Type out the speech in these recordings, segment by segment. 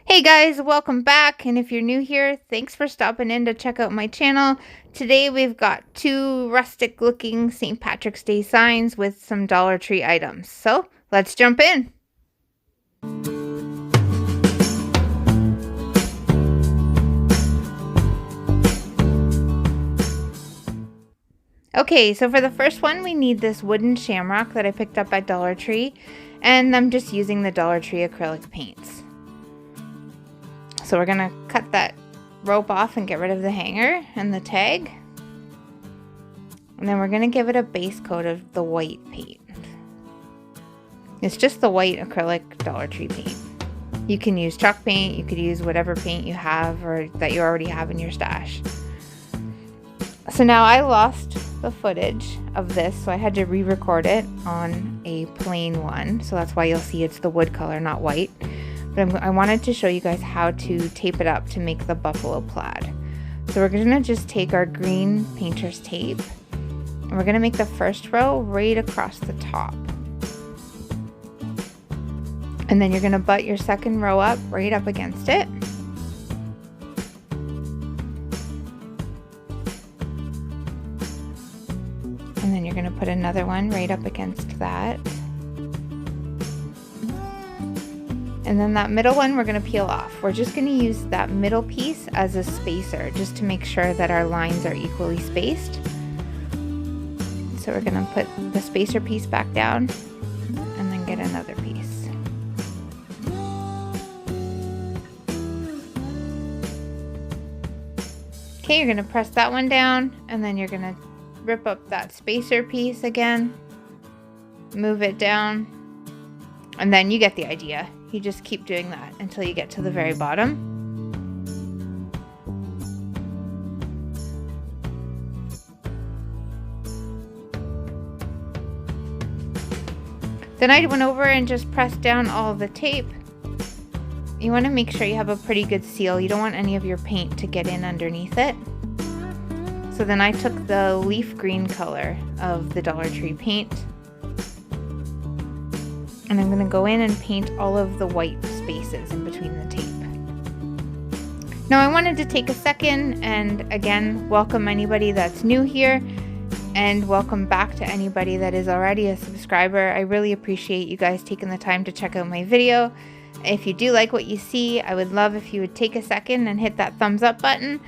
Hey guys, welcome back, and if you're new here, thanks for stopping in to check out my channel. Today we've got two rustic looking St. Patrick's Day signs with some Dollar Tree items. So let's jump in. Okay, so for the first one we need this wooden shamrock that I picked up at Dollar Tree, and I'm just using the Dollar Tree acrylic paints. So we're going to cut that rope off and get rid of the hanger and the tag. And then we're going to give it a base coat of the white paint. It's just the white acrylic Dollar Tree paint. You can use chalk paint, you could use whatever paint you have or that you already have in your stash. So now I lost the footage of this, so I had to re-record it on a plain one. So that's why you'll see it's the wood color, not white. But I wanted to show you guys how to tape it up to make the buffalo plaid. So we're going to just take our green painter's tape and we're going to make the first row right across the top. And then you're going to butt your second row up right up against it. And then you're going to put another one right up against that. And then that middle one we're going to peel off. We're just going to use that middle piece as a spacer just to make sure that our lines are equally spaced. So we're going to put the spacer piece back down and then get another piece. Okay, you're going to press that one down and then you're going to rip up that spacer piece again, move it down, and then you get the idea. You just keep doing that until you get to the very bottom. Then I went over and just pressed down all the tape. You want to make sure you have a pretty good seal. You don't want any of your paint to get in underneath it. So then I took the leaf green color of the Dollar Tree paint, and I'm going to go in and paint all of the white spaces in between the tape. Now I wanted to take a second and again welcome anybody that's new here and welcome back to anybody that is already a subscriber. I really appreciate you guys taking the time to check out my video. If you do like what you see, I would love if you would take a second and hit that thumbs up button.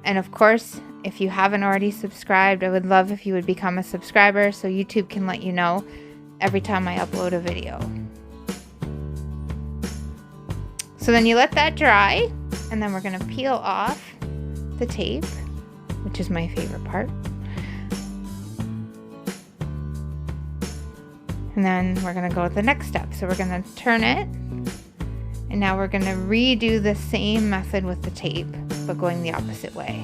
And of course, if you haven't already subscribed, I would love if you would become a subscriber so YouTube can let you know every time I upload a video. So then you let that dry, and then we're going to peel off the tape, which is my favorite part. And then we're going to go to the next step. So we're going to turn it, and now we're going to redo the same method with the tape, but going the opposite way.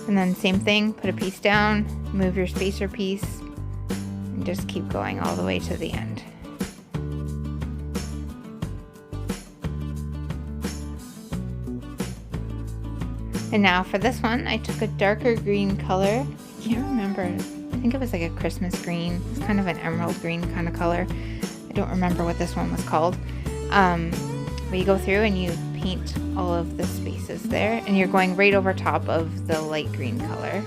And then same thing, put a piece down, move your spacer piece, and just keep going all the way to the end. And now for this one, I took a darker green color. I can't remember, I think it was like a Christmas green. It's kind of an emerald green kind of color. I don't remember what this one was called. But you go through and you paint all of the spaces there, and you're going right over top of the light green color.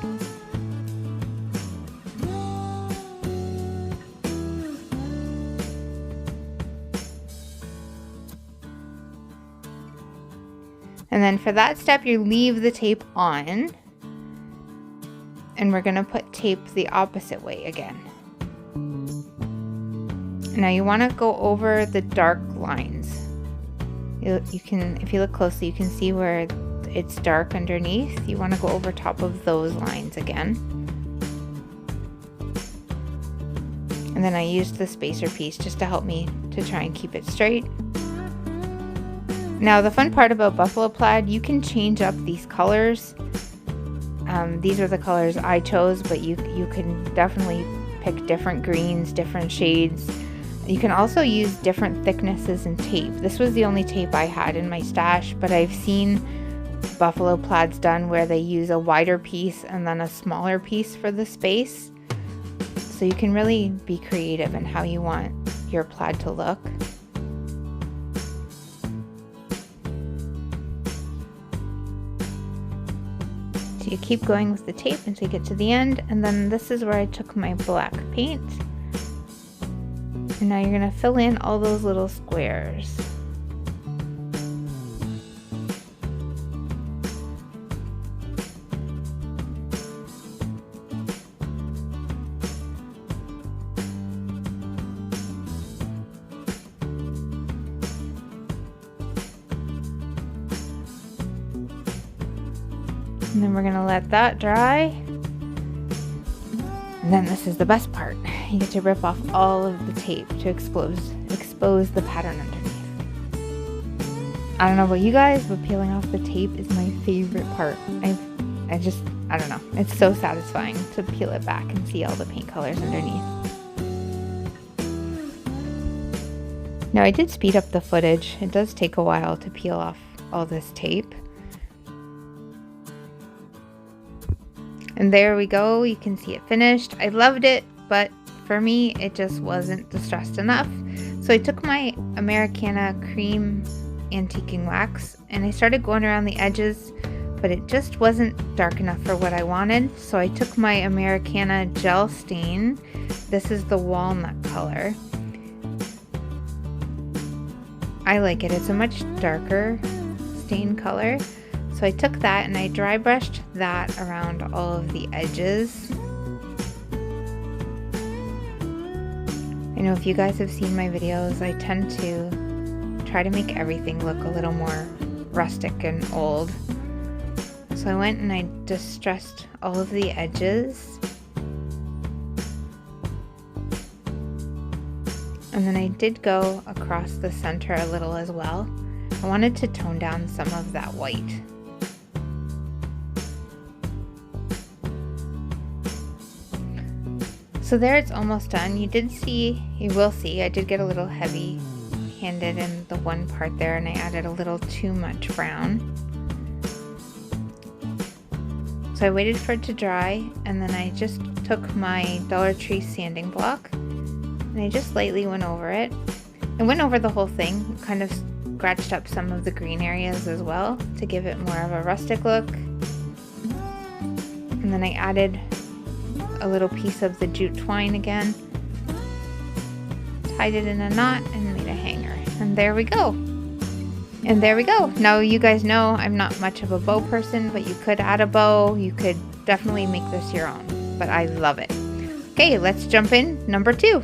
And then for that step, you leave the tape on, and we're going to put tape the opposite way again. Now you want to go over the dark lines. You can, if you look closely, you can see where it's dark underneath. You want to go over top of those lines again. And then I used the spacer piece just to help me to try and keep it straight. Now the fun part about buffalo plaid, you can change up these colors. These are the colors I chose, but you can definitely pick different greens, different shades. You can also use different thicknesses in tape. This was the only tape I had in my stash, but I've seen buffalo plaids done where they use a wider piece and then a smaller piece for the space. So you can really be creative in how you want your plaid to look. So you keep going with the tape until you get to the end, and then this is where I took my black paint. And now you're gonna fill in all those little squares. And then we're gonna let that dry. And then this is the best part. You get to rip off all of the tape to expose the pattern underneath. I don't know about you guys, but peeling off the tape is my favorite part. I don't know. It's so satisfying to peel it back and see all the paint colors underneath. Now I did speed up the footage. It does take a while to peel off all this tape. And there we go, you can see it finished. I loved it, but for me, it just wasn't distressed enough. So I took my Americana cream antiquing wax and I started going around the edges, but it just wasn't dark enough for what I wanted. So I took my Americana gel stain. This is the walnut color. I like it, it's a much darker stain color. So I took that and I dry brushed that around all of the edges. I know if you guys have seen my videos, I tend to try to make everything look a little more rustic and old. So I went and I distressed all of the edges. And then I did go across the center a little as well. I wanted to tone down some of that white. So there, it's almost done. You will see, I did get a little heavy-handed in the one part there, and I added a little too much brown. So I waited for it to dry, and then I just took my Dollar Tree sanding block, and I just lightly went over it. I went over the whole thing, kind of scratched up some of the green areas as well to give it more of a rustic look. And then I added a little piece of the jute twine again, tied it in a knot and made a hanger, and there we go. And there we go. Now you guys know I'm not much of a bow person, but you could add a bow. You could definitely make this your own, but I love it. Okay, let's jump in number 2.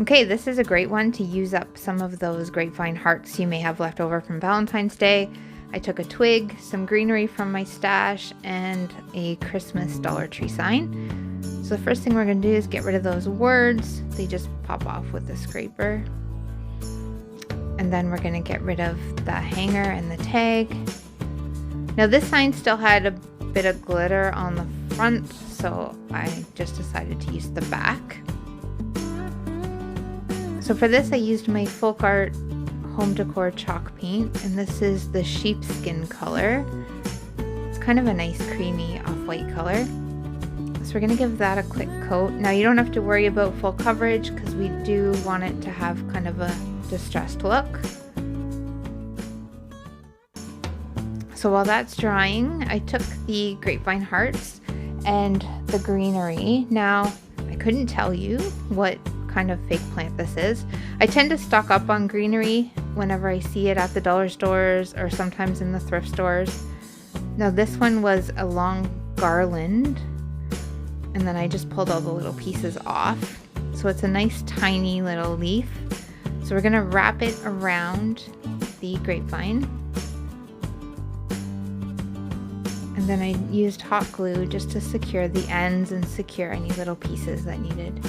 Okay, this is a great one to use up some of those grapevine hearts you may have left over from Valentine's Day. I took a twig, some greenery from my stash, and a Christmas Dollar Tree sign. So the first thing we're going to do is get rid of those words. They just pop off with the scraper. And then we're going to get rid of the hanger and the tag. Now this sign still had a bit of glitter on the front, so I just decided to use the back. So for this I used my Folk Art Home Decor chalk paint, and this is the sheepskin color. It's kind of a nice creamy off-white color. So we're going to give that a quick coat. Now you don't have to worry about full coverage because we do want it to have kind of a distressed look. So while that's drying, I took the grapevine hearts and the greenery. Now I couldn't tell you what kind of fake plant this is. I tend to stock up on greenery whenever I see it at the dollar stores or sometimes in the thrift stores. Now this one was a long garland, and then I just pulled all the little pieces off. So it's a nice tiny little leaf. So we're gonna wrap it around the grapevine. And then I used hot glue just to secure the ends and secure any little pieces that needed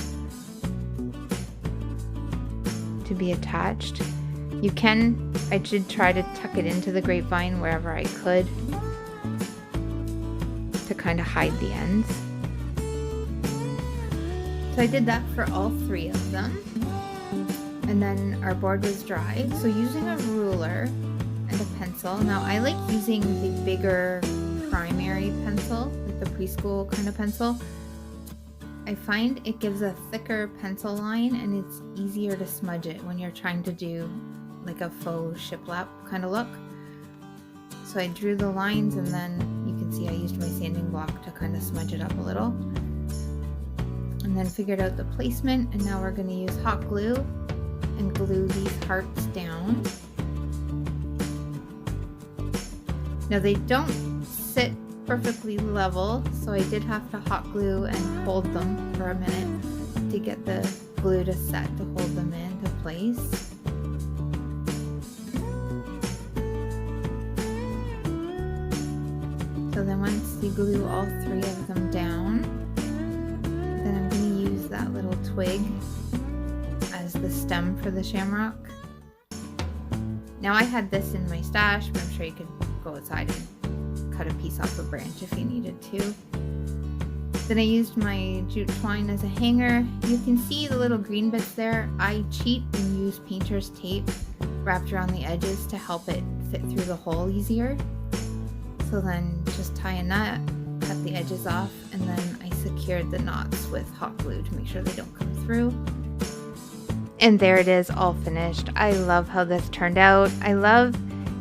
to be attached. I did try to tuck it into the grapevine wherever I could to kind of hide the ends. So I did that for all 3 of them. And then our board was dry. So using a ruler and a pencil. Now I like using the bigger primary pencil, like the preschool kind of pencil. I find it gives a thicker pencil line and it's easier to smudge it when you're trying to do like a faux shiplap kind of look. So I drew the lines and then you can see I used my sanding block to kind of smudge it up a little. And then figured out the placement, and now we're going to use hot glue and glue these hearts down. Now they don't sit perfectly level, so I did have to hot glue and hold them for a minute to get the glue to set to hold them into place. So then once you glue all 3 of them down, then I'm going to use that little twig as the stem for the shamrock. Now I had this in my stash, but I'm sure you could go outside and cut a piece off a branch if you needed to. Then I used my jute twine as a hanger. You can see the little green bits there. I cheat and use painter's tape wrapped around the edges to help it fit through the hole easier. So then just tie a knot, cut the edges off, and then I secured the knots with hot glue to make sure they don't come through. And there it is, all finished. I love how this turned out. I love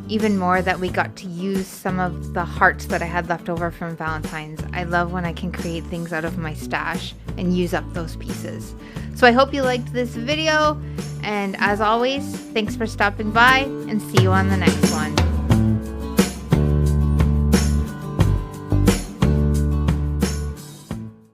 even more that we got to use some of the hearts that I had left over from Valentine's. I love when I can create things out of my stash and use up those pieces. So I hope you liked this video, and as always, thanks for stopping by, and see you on the next one.